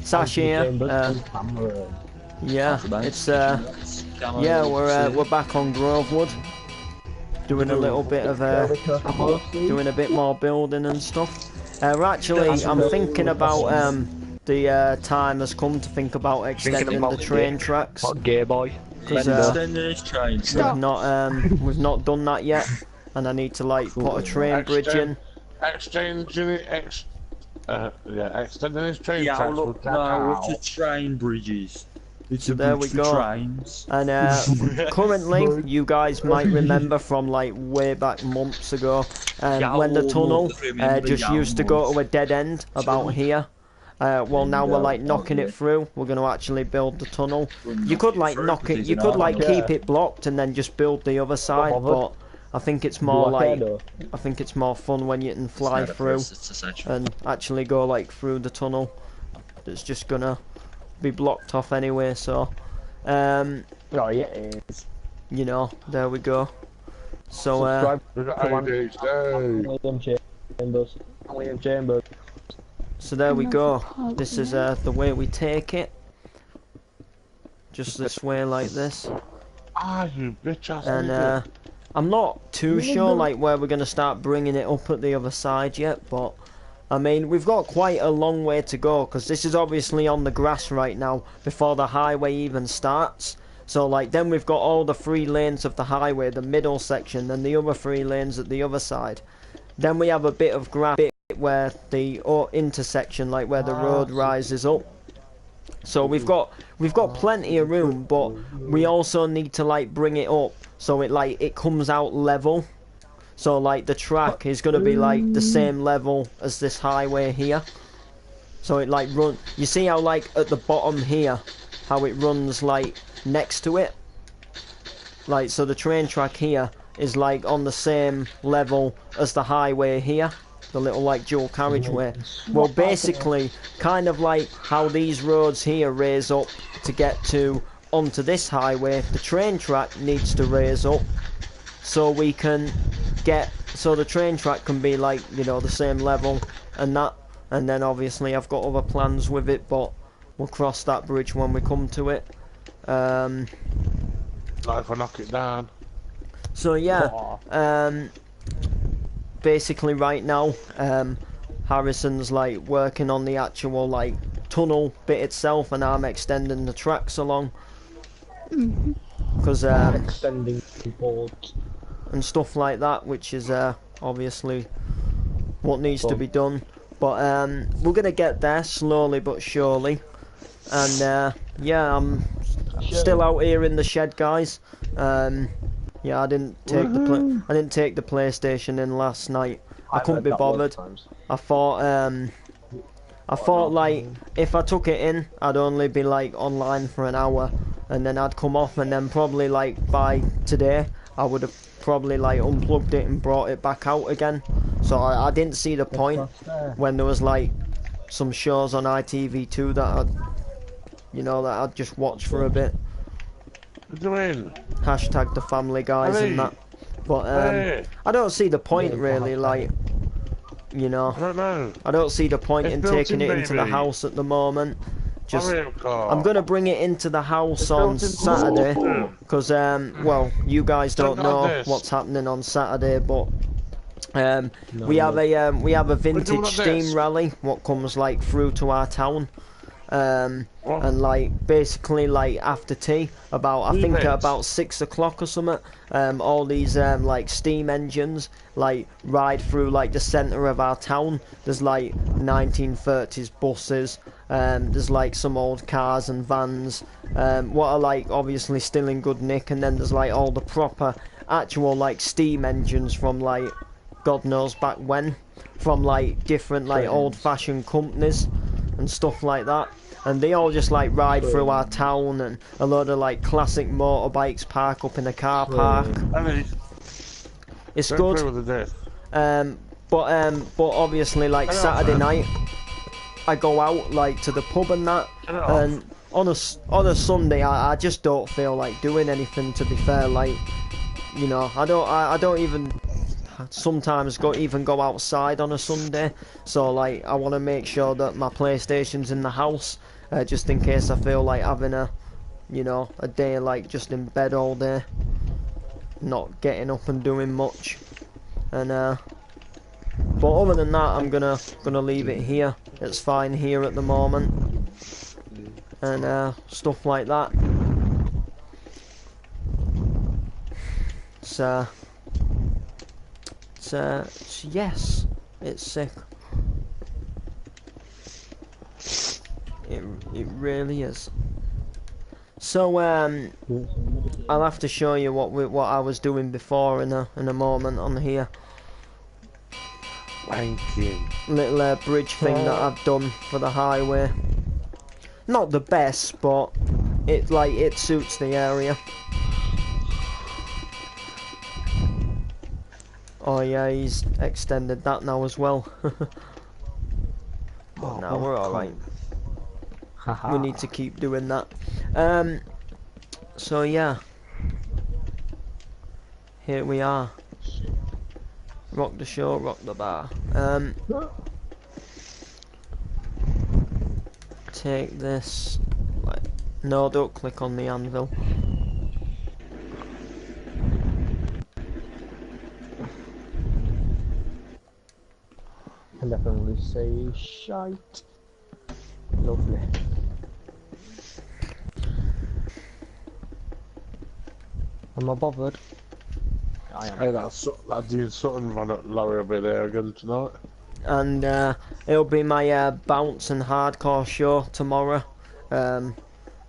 Sash here. Yeah, it's yeah, we're back on Grovewood, doing a little bit of doing a bit more building and stuff. Actually, I'm thinking about the time has come to think about extending the train tracks. Gay boy. Because we've not done that yet, and I need to like put a train bridge in. Extending his train tracks. Yeah, look, no, it's a train bridges. It's a there we bridge go. for trains. And currently, you guys might remember from like way back months ago, when the tunnel just used to go to a dead end about here. Well, now we're like knocking it through. We're going to actually build the tunnel. You could like knock it. You could like keep it blocked and then just build the other side. But I think it's more like fun when you can fly through and actually go like through the tunnel. It's just gonna be blocked off anyway. So, oh yeah, it is. You know, there we go. So So there we go. This is the way we take it. Just this way, like this. Ah, you bitch ass. And I'm not too sure like where we're gonna start bringing it up at the other side yet, but I mean we've got quite a long way to go because this is obviously on the grass right now before the highway even starts. So like then we've got all the 3 lanes of the highway, the middle section, and the other 3 lanes at the other side. Then we have a bit of grass where the intersection, like where the road rises up. So we've got plenty of room, but we also need to like bring it up so it comes out level. So like the track is gonna be like the same level as this highway here. So it like you see how like at the bottom here, how it runs like next to it? Like so the train track here is like on the same level as the highway here. The little like dual carriageway. Well, basically, kind of like how these roads here raise up to get to onto this highway, the train track needs to raise up so we can so the train track can be like, you know, the same level and that. And then obviously I've got other plans with it, but we'll cross that bridge when we come to it. Like if I knock it down. So yeah, basically right now Harrison's like working on the actual like tunnel bit itself, and I'm extending the tracks along because extending boards and stuff like that, which is obviously what needs to be done. But we're gonna get there slowly but surely. And yeah, I'm still out here in the shed, guys. Yeah, I didn't take the PlayStation in last night. I couldn't be bothered. I thought like if I took it in, I'd only be like online for an hour, and then I'd come off, and then probably like by today I would have probably like unplugged it and brought it back out again. So I didn't see the point when there was like some shows on ITV2 that I'd just watch for a bit. What do you mean? Hashtag the Family Guys and that. But I don't see the point really, like, you know. I don't know. I don't see the point in taking it into the house at the moment. Just, I'm gonna bring it into the house on Saturday, because well, you guys don't know what's happening on Saturday, but we have a vintage Steam rally what comes like through to our town. And like basically like after tea, I think at about 6 o'clock or something, all these like steam engines like ride through like the centre of our town. There's like 1930s buses, there's like some old cars and vans, what are like obviously still in good nick, and then there's like all the proper actual like steam engines from like God knows back when, from like different like old-fashioned companies and stuff like that, and they all just like ride through our town, and a load of like classic motorbikes park up in the car park. It's good. But obviously like Saturday night I go out like to the pub and that, and on a Sunday I just don't feel like doing anything, to be fair. Like, you know, I don't even sometimes even go outside on a Sunday. So like I want to make sure that my PlayStation's in the house, just in case I feel like having a, you know, a day like just in bed all day, not getting up and doing much. And but other than that, I'm gonna leave it here. It's fine here at the moment, and stuff like that. Yes, it's sick. It really is. So I'll have to show you what I was doing before in a moment on here. Wanking. Little bridge thing that I've done for the highway. Not the best, but it suits the area. Oh yeah, he's extended that now as well. But now we're alright. We need to keep doing that. So yeah. Here we are. Rock the show, rock the bar. Take this. No, don't click on the anvil. I can definitely say shite. Lovely. Am I bothered? I am. Hey, that's doing something run up lower over there again tonight. And it'll be my bounce and hardcore show tomorrow. And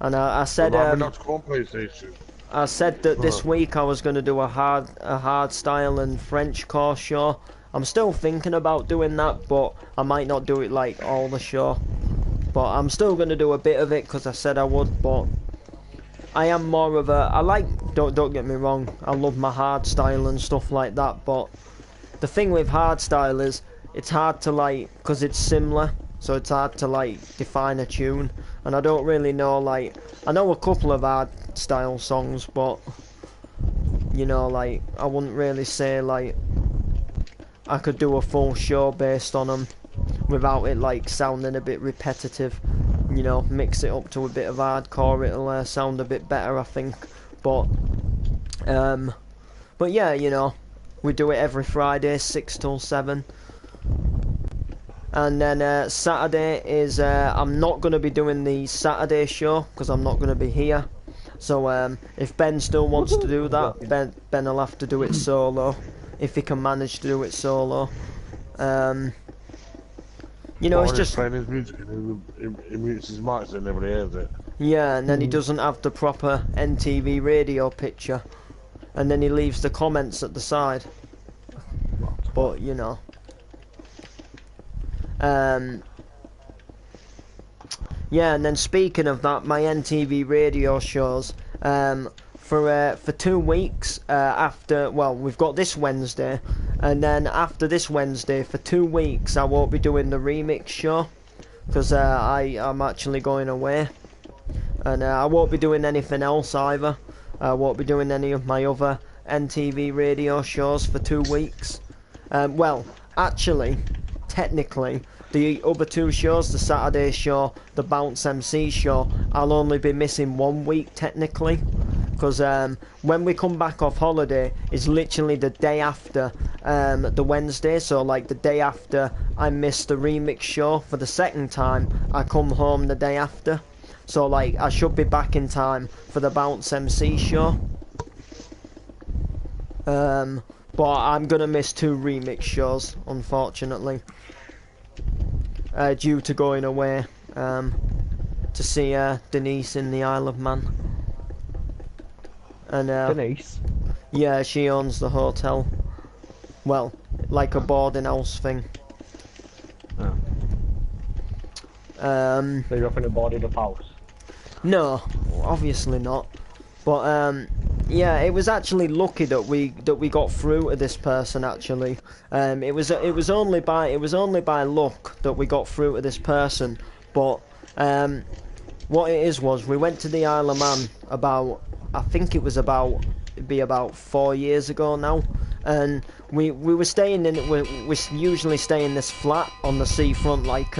I said not to go on PlayStation. I said that this week I was going to do a hard style and French core show. I'm still thinking about doing that, but I might not do it like all the show. But I'm still going to do a bit of it because I said I would. But I am more of a don't get me wrong, I love my hard style and stuff like that. But the thing with hard style is it's hard to because it's similar, so it's hard to define a tune. And I don't really know I know a couple of hard style songs, but you know I wouldn't really say I could do a full show based on them without it sounding a bit repetitive. You know, mix it up to a bit of hardcore, it'll sound a bit better, I think. But yeah, you know, we do it every Friday, 6 till 7. And then Saturday is I'm not going to be doing the Saturday show because I'm not going to be here. So if Ben still wants to do that, Ben will have to do it solo. If he can manage to do it solo. You know, it's just playing his music and he mutes his mic so nobody hears it. Yeah, and then he doesn't have the proper NTV radio picture, and then he leaves the comments at the side. But you know, yeah. And then speaking of that, my NTV radio shows for 2 weeks after. Well, we've got this Wednesday. And then after this Wednesday, for 2 weeks, I won't be doing the remix show because I'm actually going away, and I won't be doing anything else either. I won't be doing any of my other NTV radio shows for 2 weeks. Well, actually, technically, the other 2 shows, the Saturday show, the Bounce MC show, I'll only be missing 1 week technically. Because when we come back off holiday is literally the day after the Wednesday, so the day after I missed the remix show for the second time, I come home the day after. So I should be back in time for the Bounce MC show. But I'm gonna miss 2 remix shows, unfortunately, due to going away to see Denise in the Isle of Man. And Denise? Yeah, she owns the hotel. Well, like a boarding house thing. Oh. So you're up in a boarded up house? No, obviously not. But yeah, it was actually lucky that we got through to this person. Actually, it was only by luck that we got through to this person. But what it is was we went to the Isle of Man about. I think it'd be about 4 years ago now, and we were staying in we usually stay in this flat on the seafront, like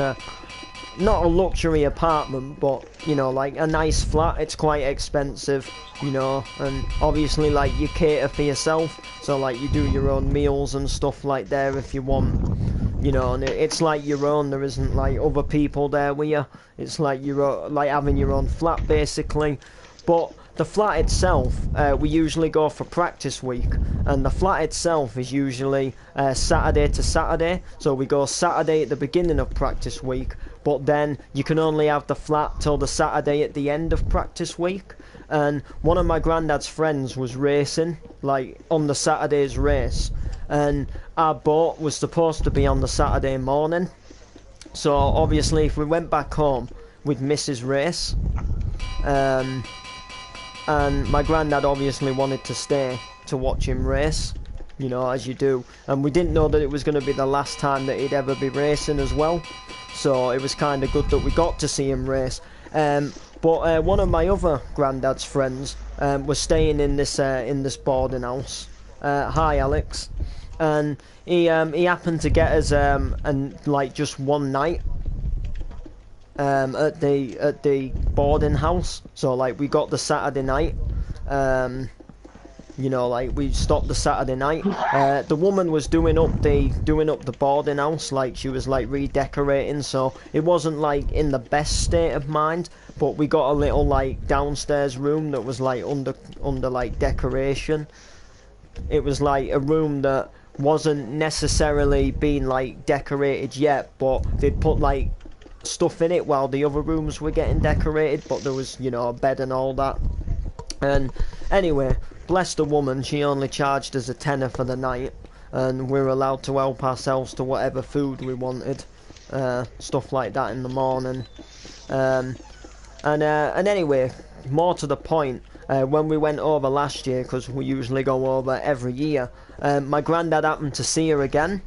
not a luxury apartment, but you know, like a nice flat. It's quite expensive, you know, and obviously like you cater for yourself, so like you do your own meals and stuff like there if you want, you know, and it's like your own. There isn't like other people there with you. It's like like having your own flat basically. But the flat itself, we usually go for practice week, and the flat itself is usually Saturday to Saturday. So we go Saturday at the beginning of practice week, but then you can only have the flat till the Saturday at the end of practice week. And one of my granddad's friends was racing, like on the Saturday's race, and our boat was supposed to be on the Saturday morning. So obviously if we went back home, we'd miss his race. And my granddad obviously wanted to stay to watch him race, you know, as you do. And we didn't know that it was going to be the last time that he'd ever be racing as well. So it was kind of good that we got to see him race. But one of my other granddad's friends was staying in this boarding house. Hi, Alex. And he happened to get us and like just one night at the boarding house. So like we got the Saturday night. You know, like we stopped the Saturday night. The woman was doing up the boarding house, like she was like redecorating, so it wasn't like in the best state of mind. But we got a little like downstairs room that was like under like decoration. It was like a room that wasn't necessarily being like decorated yet, but they'd put like stuff in it while the other rooms were getting decorated. But there was, you know, a bed and all that. And anyway, bless the woman, she only charged us £10 for the night, and we were allowed to help ourselves to whatever food we wanted, stuff like that in the morning. And anyway, more to the point, when we went over last year, because we usually go over every year, my granddad happened to see her again,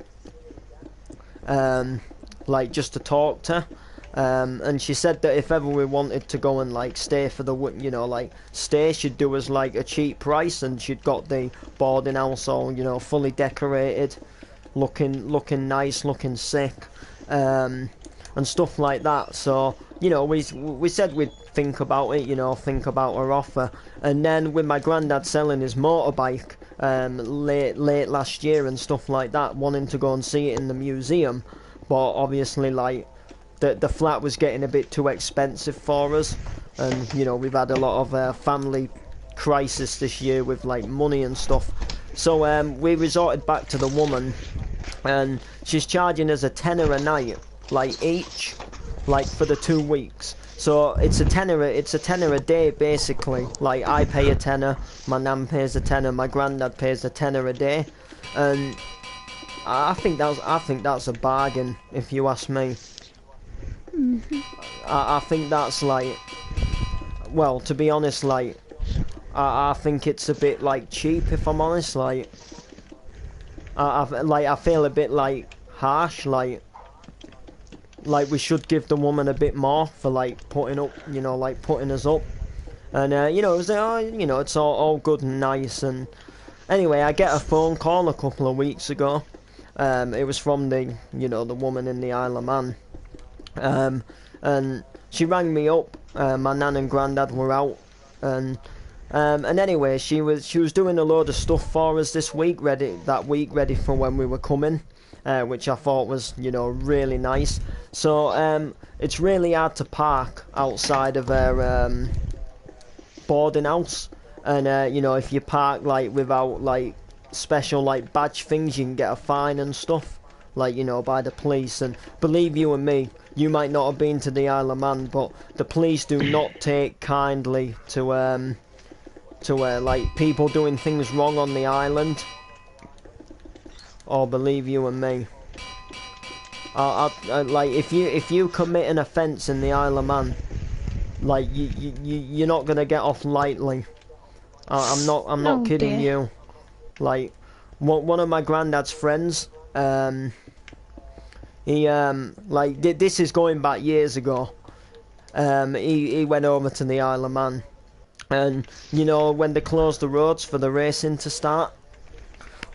like just to talk to her. And she said that if ever we wanted to go and like stay for the, you know, like stay, she'd do us like a cheap price, and she'd got the boarding house all, you know, fully decorated, looking nice, looking sick, and stuff like that. So, you know, we said we'd think about it, you know, think about her offer. And then with my granddad selling his motorbike late last year and stuff like that, wanting to go and see it in the museum, but obviously like the flat was getting a bit too expensive for us, and you know, we've had a lot of family crisis this year with like money and stuff. So we resorted back to the woman, and she's charging us £10 a night, like each, like for the 2 weeks. So it's a tenner a day basically. Like I pay a tenner, my nan pays a tenner, my granddad pays a tenner a day, and I think that's a bargain if you ask me. I think that's like, well, to be honest, like I think it's a bit like cheap, if I'm honest. Like I feel a bit like harsh, like we should give the woman a bit more for like putting up, you know, like putting us up. And you know, it was you know, it's all good and nice. And anyway, I get a phone call a couple of weeks ago. It was from the, you know, the woman in the Isle of Man. And she rang me up. My nan and granddad were out, and anyway, she was doing a load of stuff for us this week, ready for when we were coming, which I thought was, you know, really nice. So it's really hard to park outside of her boarding house, and you know, if you park like without like special like badge things, you can get a fine and stuff, like, you know, by the police. And believe you and me, you might not have been to the Isle of Man, but the police do not take kindly to like people doing things wrong on the island. Or believe you and me, like if you commit an offence in the Isle of Man, like you're not gonna get off lightly. I'm not kidding you. Like one of my granddad's friends, he like this is going back years ago. He went over to the Isle of Man, and you know, when they closed the roads for the racing to start,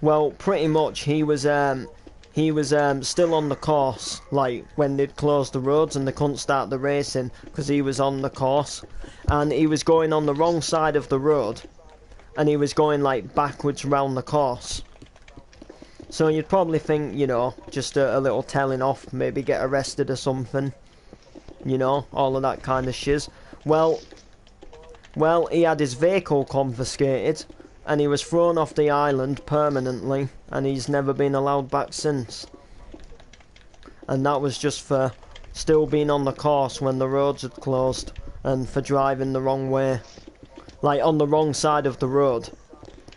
Well, pretty much he was still on the course, like when they'd closed the roads and they couldn't start the racing because he was on the course, and he was going on the wrong side of the road, and he was going like backwards round the course. So you'd probably think, you know, just a little telling off, maybe get arrested or something, you know, all of that kind of shiz. Well, he had his vehicle confiscated, and he was thrown off the island permanently, and he's never been allowed back since. And that was just for still being on the course when the roads had closed, and for driving the wrong way, like on the wrong side of the road,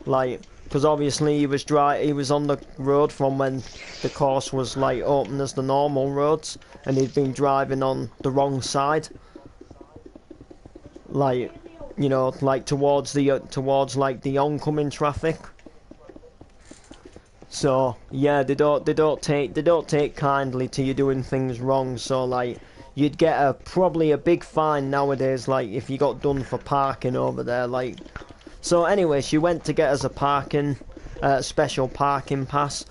like, because obviously he was on the road from when the course was like open as the normal roads, and he'd been driving on the wrong side, like, you know, like towards like the oncoming traffic. So yeah, they don't take kindly to you doing things wrong. So like, you'd get probably a big fine nowadays, like if you got done for parking over there, like. So anyway, she went to get us a special parking pass.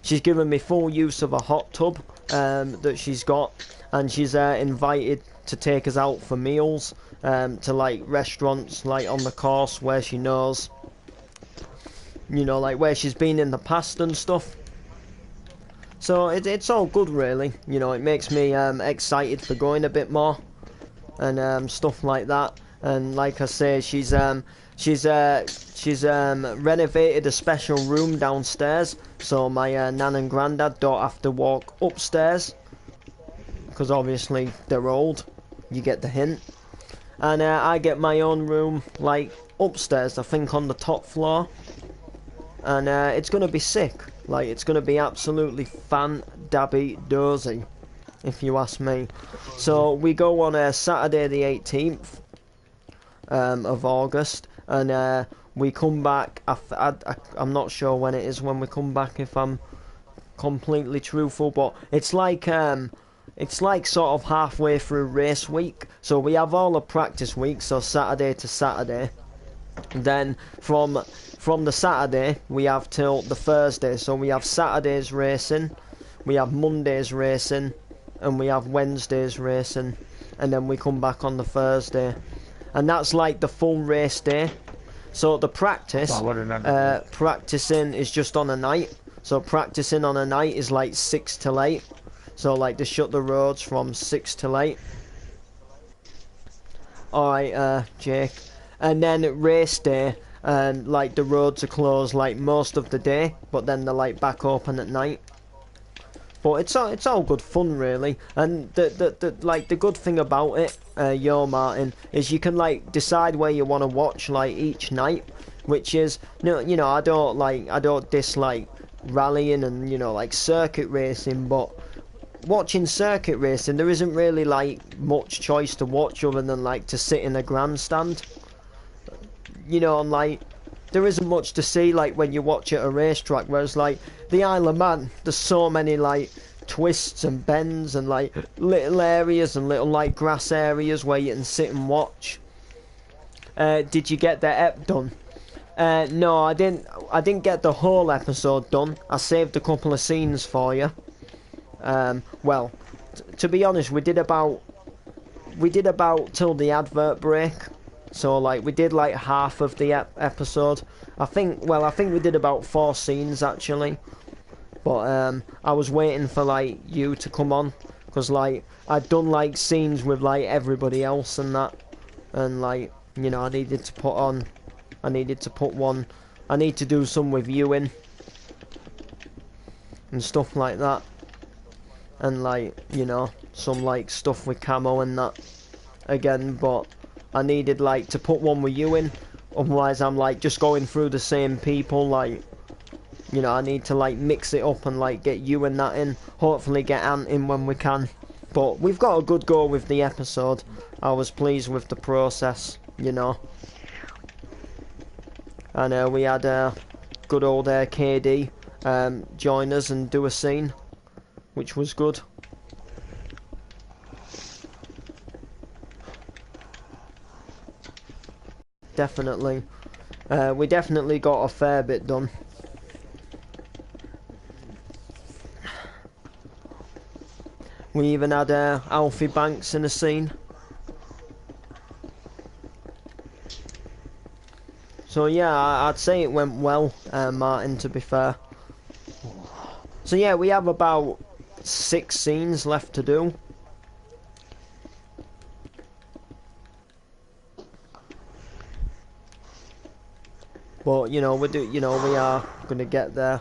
She's given me full use of a hot tub that she's got, and she's invited to take us out for meals to like restaurants like on the course where she knows, you know, like where she's been in the past and stuff. So it's all good really, you know. It makes me excited for going a bit more and stuff like that. And like I say, she's renovated a special room downstairs, so my nan and granddad don't have to walk upstairs, because obviously they're old. You get the hint. And I get my own room like upstairs, I think on the top floor, and it's gonna be sick. Like, it's gonna be absolutely fan-dabby-dozy, if you ask me. So we go on Saturday the 18th of August, and we come back. I'm not sure when it is when we come back, if I'm completely truthful, but it's like sort of halfway through race week. So we have all the practice week, so Saturday to Saturday. Then from the Saturday we have till the Thursday. So we have Saturday's racing, we have Monday's racing, and we have Wednesday's racing, and then we come back on the Thursday. And that's like the full race day. So the practicing is just on a night. So practicing on a night is like 6 till 8. So like they shut the roads from 6 till 8. Alright, Jake. And then race day, and like the roads are closed like most of the day, but then they're like back open at night. But it's all good fun really, and the good thing about it, Martin, is you can like decide where you want to watch like each night, which is, you know, I don't dislike rallying and, you know, like circuit racing, but watching circuit racing, there isn't really like much choice to watch other than like to sit in a grandstand, you know, and like there isn't much to see like when you watch at a racetrack, whereas like the Isle of Man, there's so many like twists and bends and like little areas and little like grass areas where you can sit and watch. Did you get the ep done? No, I didn't get the whole episode done. I saved a couple of scenes for you. Well, to be honest, we did about till the advert break. So like we did like half of the episode. I think we did about 4 scenes actually. But I was waiting for like you to come on, because like I'd done like scenes with like everybody else and that, and like, you know, I needed to put one. I need to do some with you in and stuff like that, and like, you know, some like stuff with camo and that again. But I needed like to put one with you in, otherwise I'm like just going through the same people. Like, you know, I need to like mix it up and like get you and that in, hopefully get Ant in when we can. But we've got a good go with the episode. I was pleased with the process, you know. And we had good old KD join us and do a scene, which was good. Definitely. We definitely got a fair bit done. We even had Alfie Banks in a scene. So yeah, I'd say it went well, Martin, to be fair. So yeah, we have about 6 scenes left to do. But you know, we are gonna get there.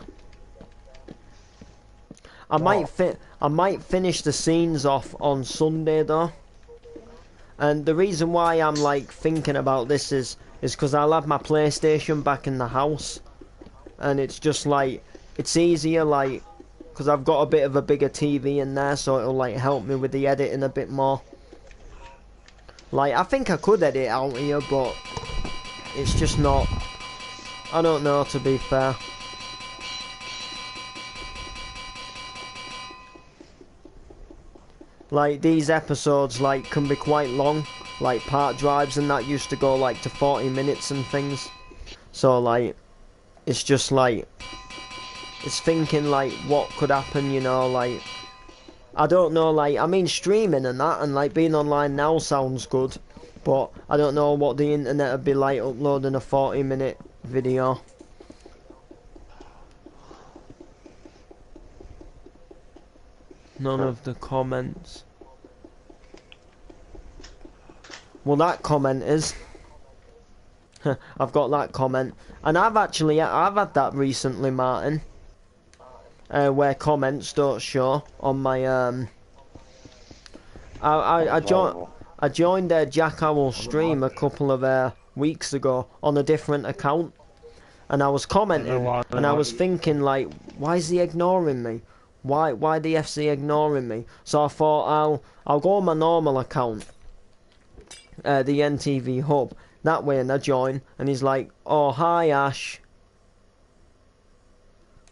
I might finish the scenes off on Sunday though. And the reason why I'm like thinking about this is because I'll have my PlayStation back in the house, and it's just like it's easier like because I've got a bit of a bigger TV in there, so it'll like help me with the editing a bit more. Like I think I could edit out here, but it's just not. I don't know, to be fair. Like these episodes like can be quite long, like part drives and that used to go like to 40 minutes and things. So like it's just like it's thinking like what could happen, you know, like I don't know, like I mean streaming and that and like being online now sounds good, but I don't know what the internet would be like uploading a 40-minute video. None of the comments. Well, that comment is. I've got that comment, and I've had that recently, Martin. Where comments don't show on my I joined Jack Owl's stream a couple of weeks ago on a different account, and I was commenting, and I was thinking like, why is he ignoring me? Why the FC ignoring me? So I thought I'll go on my normal account, the NTV Hub. That way, and I join, and he's like, "Oh hi Ash."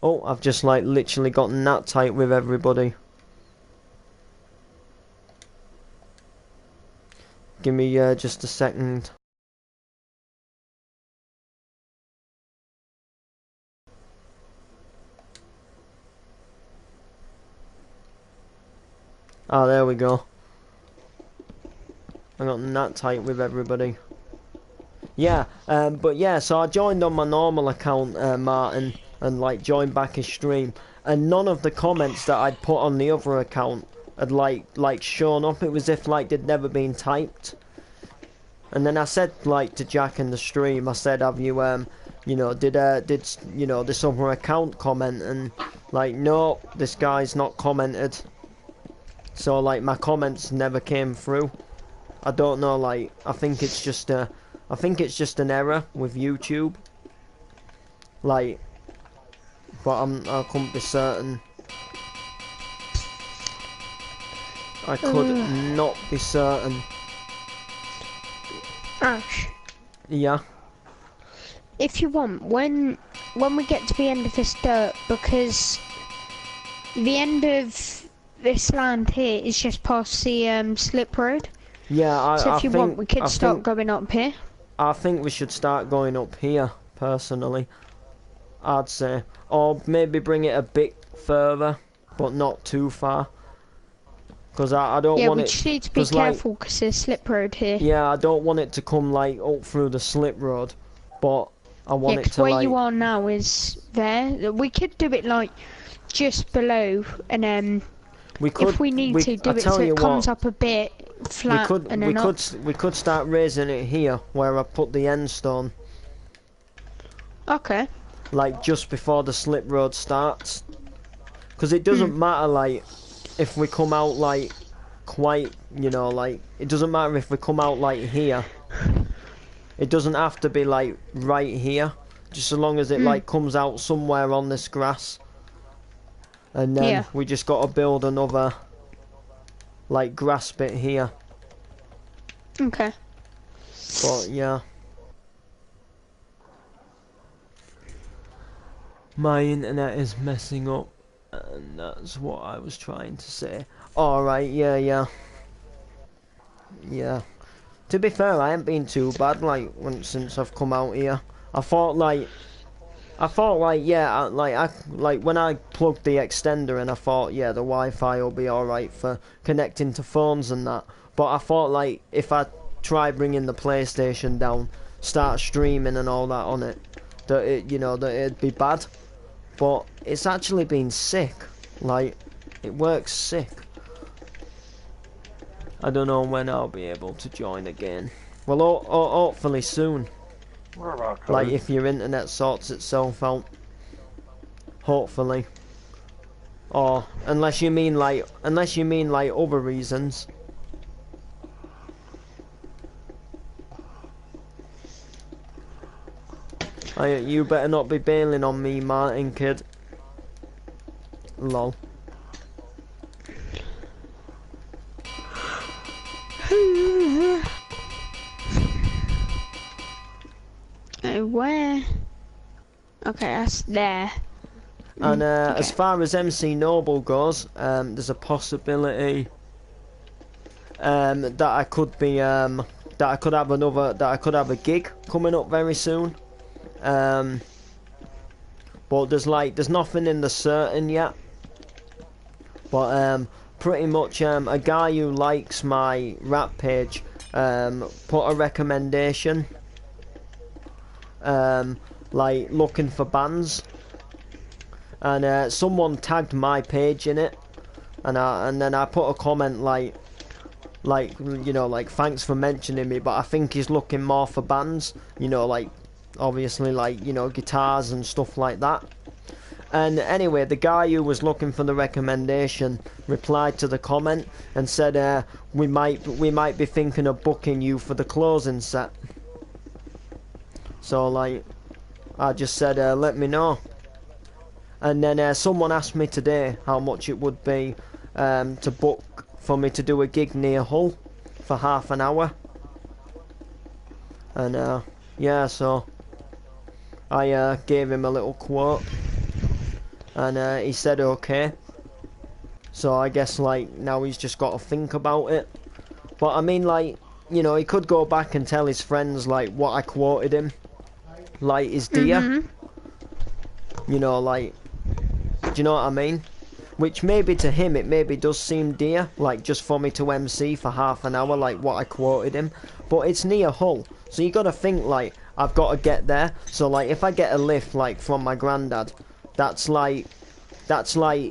Oh, I've just like literally gotten that tight with everybody. Give me just a second. Ah, there we go. I got that tight with everybody. Yeah, but yeah, so I joined on my normal account, Martin, and like joined back his stream, and none of the comments that I'd put on the other account had like shown up. It was if like they'd never been typed. And then I said like to Jack in the stream, I said, "Have you you know, did you know this other account comment?" And like, no, this guy's not commented. So like my comments never came through. I don't know, like I think it's just an error with YouTube. Like, but I couldn't be certain. I could not be certain. Ash, Yeah. if you want, when we get to the end of this dirt, because the end of this land here is just past the slip road. Yeah, So if you want, we could start going up here. I think we should start going up here, personally. I'd say. Or maybe bring it a bit further, but not too far. Because I don't want it... Yeah, we just need to be careful because there's slip road here. Yeah, I don't want it to come, like, up through the slip road. But I want it to, where like... you are now is there. We could do it, like, just below, and then... if we need to do it so it comes up a bit flat and then up. We could start raising it here, where I put the end stone. Okay. Like, just before the slip road starts. Because it doesn't matter, like, if we come out, like, quite, you know, like, it doesn't matter if we come out, like, here. It doesn't have to be, like, right here. Just as long as it, like, comes out somewhere on this grass. And then we just got to build another, like, grass bit here. Okay. But, yeah. My internet is messing up. And that's what I was trying to say. Alright, yeah. To be fair, I ain't been too bad, like, since I've come out here. I thought, like, I thought like yeah, like when I plugged the extender in, I thought yeah, the Wi-Fi will be all right for connecting to phones and that. But I thought like if I try bringing the PlayStation down, start streaming and all that on it, that it that it'd be bad. But it's actually been sick. Like it works sick. I don't know when I'll be able to join again. Well, hopefully soon. What about Like if your internet sorts itself out. Hopefully. Or unless you mean like other reasons. You better not be bailing on me, Martin kid. Lol. Where? Okay, that's there. And Okay. as far as MC Noble goes, there's a possibility that I could be that I could have a gig coming up very soon. But there's nothing in the certain yet. But pretty much a guy who likes my rap page put a recommendation. Like looking for bands, and someone tagged my page in it, and then I put a comment like thanks for mentioning me, but I think he's looking more for bands, like obviously like guitars and stuff like that. And anyway, the guy who was looking for the recommendation replied to the comment and said we might be thinking of booking you for the closing set. So like I just said let me know. And then someone asked me today how much it would be to book for me to do a gig near Hull for half an hour. And yeah, so I gave him a little quote, and he said okay. So I guess like now he's just got to think about it. But I mean, like, he could go back and tell his friends like what I quoted him, like his dear. Like, do you know what I mean? Which maybe to him it maybe does seem dear, like just for me to MC for half an hour, like what I quoted him. But it's near Hull, so you got to think like I've got to get there. So like if I get a lift like from my granddad, that's like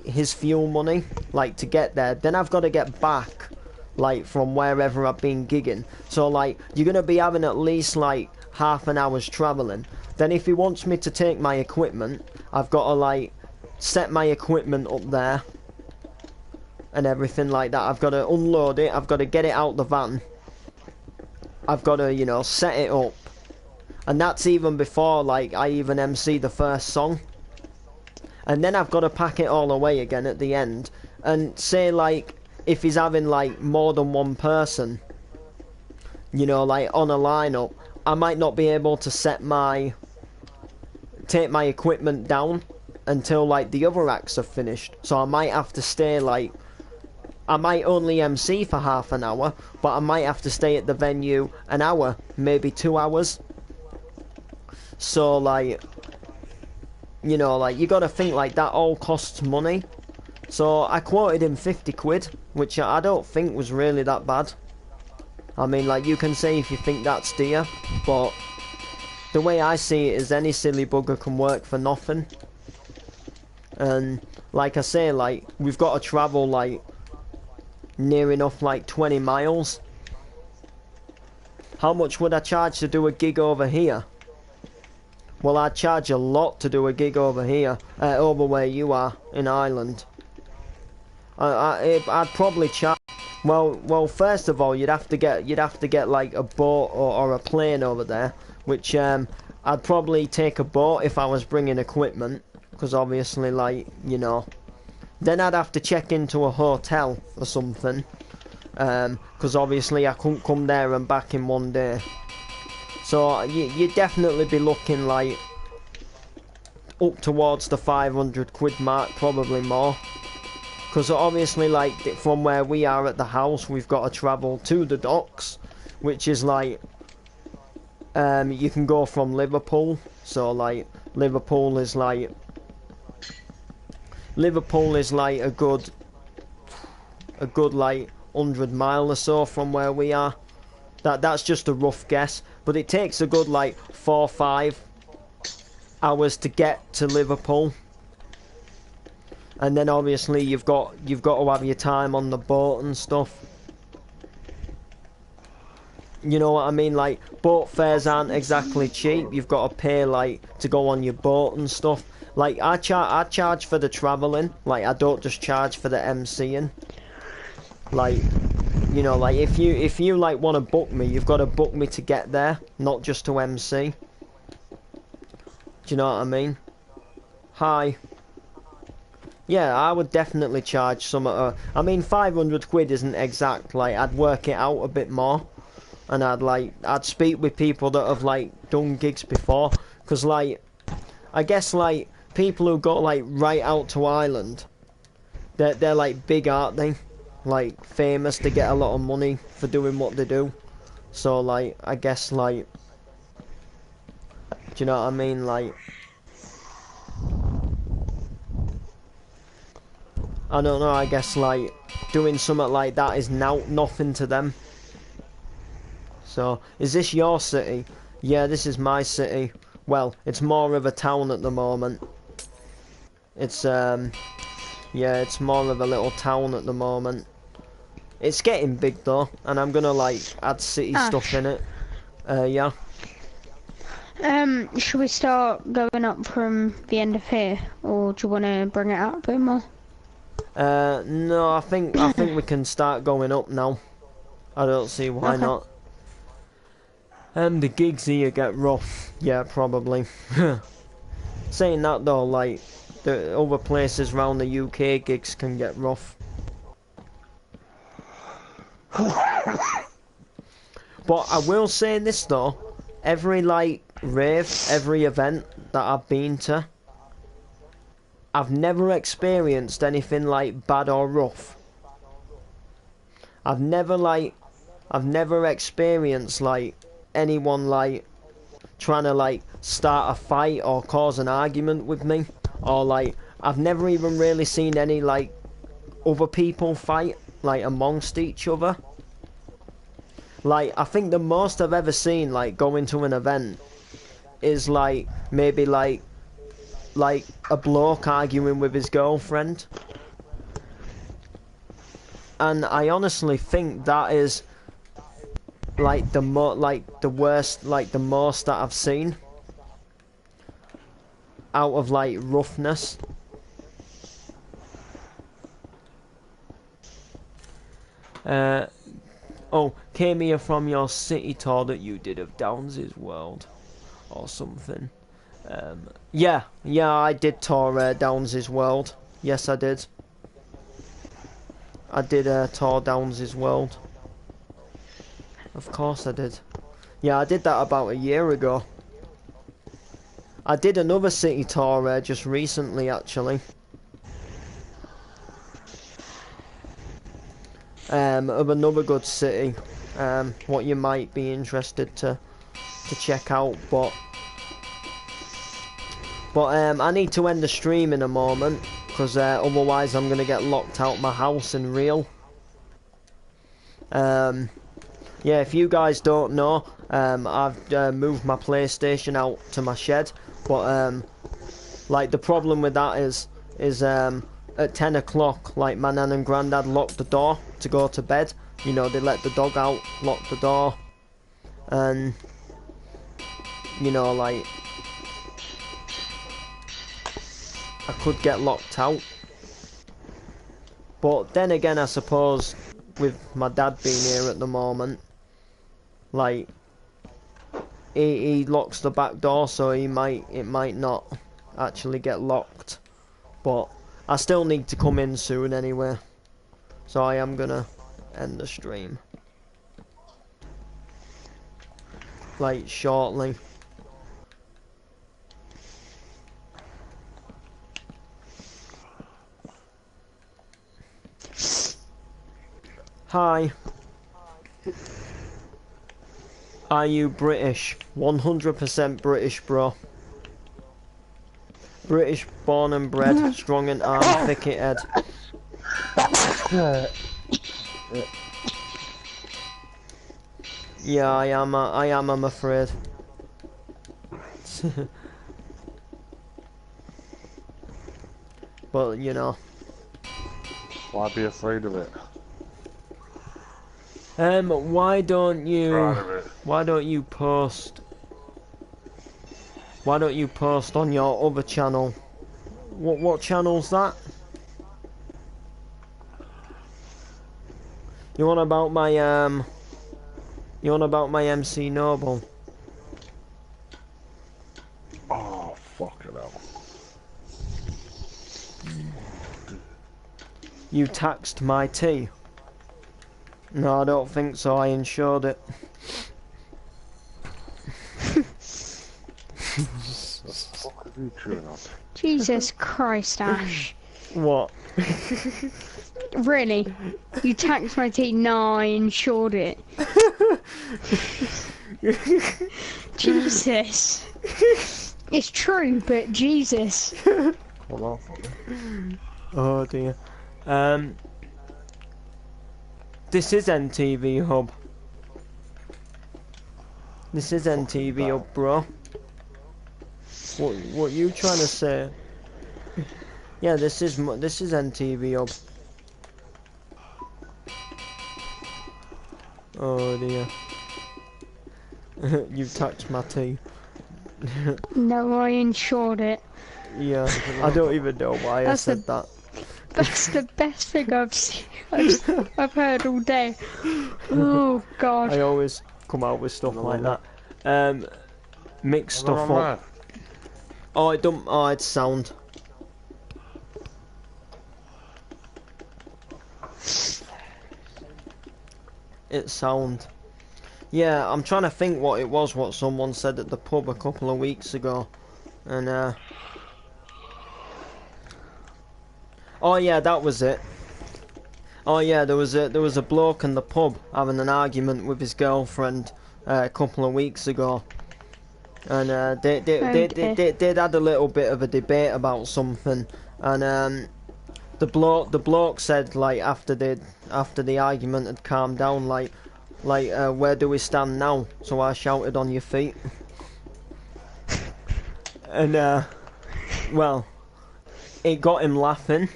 his fuel money, like to get there. Then I've got to get back, like from wherever I've been gigging. So like you're gonna be having at least like half an hour's travelling. Then if he wants me to take my equipment, I've got to like set my equipment up there and everything like that. I've got to unload it, I've got to get it out the van, I've got to set it up, and that's even before like I even MC the first song. And then I've got to pack it all away again at the end. And say like if he's having like more than one person, like on a lineup, I might not be able to take my equipment down until like the other acts are finished. So I might have to stay like, I might only MC for half an hour, but I might have to stay at the venue an hour, maybe 2 hours. So like, like you gotta think like that all costs money. So I quoted him 50 quid, which I don't think was really that bad. I mean, like, you can say if you think that's dear, but the way I see it is any silly bugger can work for nothing. And like I say, like, we've got to travel like near enough like 20 miles. How much would I charge to do a gig over here? Well, I'd charge a lot to do a gig over here, over where you are in Ireland. I'd probably charge. Well, first of all, you'd have to get like a boat or a plane over there, which I'd probably take a boat if I was bringing equipment, because obviously, like, then I'd have to check into a hotel or something, because obviously I couldn't come there and back in one day. So you'd definitely be looking like up towards the 500 quid mark, probably more. Because obviously, like, from where we are at the house, we've got to travel to the docks, which is like, you can go from Liverpool, so like Liverpool is like a good like 100 mile or so from where we are. That's just a rough guess, but it takes a good like 4 or 5 hours to get to Liverpool. And then obviously you've got to have your time on the boat and stuff. You know what I mean? Like, boat fares aren't exactly cheap. You've got to pay like to go on your boat and stuff. Like I charge for the travelling. Like I don't just charge for the MCing. Like, you know, like if you like want to book me, you've got to book me to get there, not just to MC. Do you know what I mean? Hi. Yeah, I would definitely charge some. I mean, 500 quid isn't exact. Like, I'd work it out a bit more, and I'd speak with people that have like done gigs before, because like, I guess like people who got like right out to Ireland, they're like big, aren't they? Like famous to get a lot of money for doing what they do. So like, I guess like, do you know what I mean? Like, I don't know, I guess like doing something like that is now nothing to them. So, is this your city? Yeah, this is my city. Well, it's more of a town at the moment. It's yeah, it's more of a little town at the moment. It's getting big though, and I'm gonna like add city stuff in it. Yeah. Should we start going up from the end of here, or do you want to bring it out a bit more? No, I think we can start going up now. I don't see why not. The gigs here get rough. Yeah, probably. Saying that though, like the other places around the UK, gigs can get rough. But I will say this though, every like rave, every event that I've been to, I've never experienced anything like bad or rough. I've never experienced like anyone like trying to like start a fight or cause an argument with me, or like I've never even really seen any like other people fight like amongst each other. Like I think the most I've ever seen like going to an event is like maybe like a bloke arguing with his girlfriend, and I honestly think that is like the worst, like the most that I've seen out of like roughness. Oh, came here from your city tour that you did of Downs' World or something. Yeah, I did tour Downs' World. Yes, I did. I did tour Downs' World. Of course I did. Yeah, I did that about a year ago. I did another city tour just recently, actually. Of another good city. What you might be interested to check out, but I need to end the stream in a moment, because otherwise I'm gonna get locked out my house in real. Yeah, if you guys don't know, I've moved my PlayStation out to my shed, but like the problem with that is at 10 o'clock, like my nan and granddad locked the door to go to bed. You know, they let the dog out, lock the door, and you know, like I could get locked out. But then again, I suppose with my dad being here at the moment, like he locks the back door, so it might not actually get locked. But I still need to come in soon anyway, so I am gonna end the stream like shortly. Hi. Are you British? 100% British, bro. British born and bred, strong in arm, thick in head. Yeah, I am. I'm afraid. But you know. Why be afraid of it? Why don't you? Proud of it. Why don't you post? Why don't you post on your other channel? What channel's that? You on about my You on about my MC Noble? Oh, fuck it out. You taxed my tea? No, I don't think so. I insured it. What the fuck are you chewing on? Jesus Christ, Ash. What? Really? You taxed my tea? No, I insured it. Jesus. It's true, but Jesus. Hold on for me. Oh dear. This is NTV Hub. This is NTV Hub, bro. What you trying to say? Yeah, this is NTV Hub. Oh dear. You taxed my tea. No, I insured it. Yeah, I don't even know why I said that. That's the best thing I've heard all day. Oh God. I always come out with stuff like that. Mix stuff up. Oh, it don't. Oh, it's sound. It's sound. Yeah, I'm trying to think what it was. What someone said at the pub a couple of weeks ago, and oh yeah, that was it. Oh yeah, there was a bloke in the pub having an argument with his girlfriend a couple of weeks ago, and they'd had a little bit of a debate about something, and the bloke said, like, after the argument had calmed down, like where do we stand now? So I shouted, on your feet. And well, it got him laughing.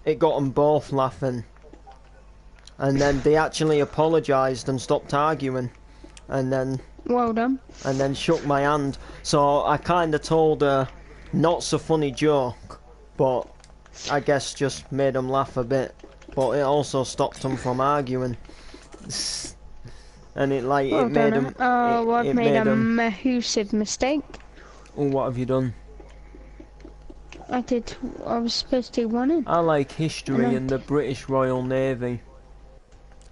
It got them both laughing. And then they actually apologised and stopped arguing. And then Well done. and then shook my hand. So I kind of told a not so funny joke, but I guess just made them laugh a bit. But it also stopped them from arguing. And it like Well it made done. them. Oh, I've made a them. massive mistake. Oh, what have you done? I was supposed to run in. I like history and the British Royal Navy.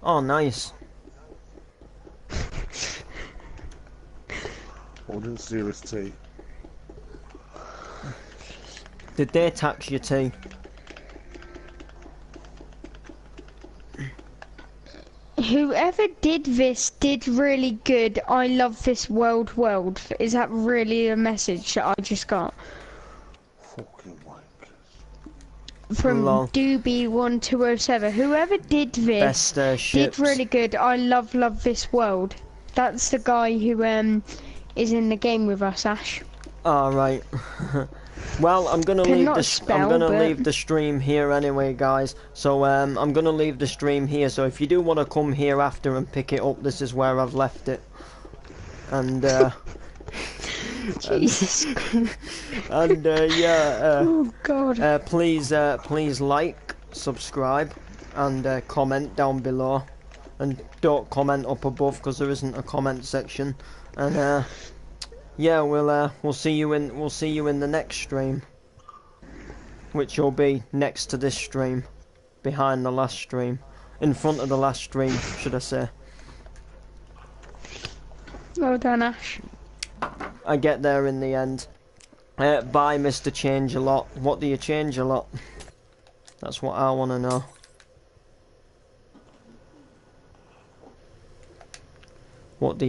Oh, nice. Holding serious tea. Did they tax your tea? Whoever did this did really good. I love this world. Is that really a message that I just got? Fucking wankers. From Lol. Doobie1207. Whoever did this Best ships. did really good. I love this world. That's the guy who is in the game with us, Ash. All right. Well, I'm gonna leave the stream here anyway, guys. So I'm gonna leave the stream here. So if you do want to come here after and pick it up, this is where I've left it. And Jesus. and yeah. Oh God. Please like, subscribe, and comment down below. And don't comment up above because there isn't a comment section. And yeah, we'll see you in the next stream, which will be next to this stream, behind the last stream, in front of the last stream, should I say? Well done, Ash. I get there in the end. Bye, Mr. Change a Lot. What do you change a lot? That's what I want to know. What do you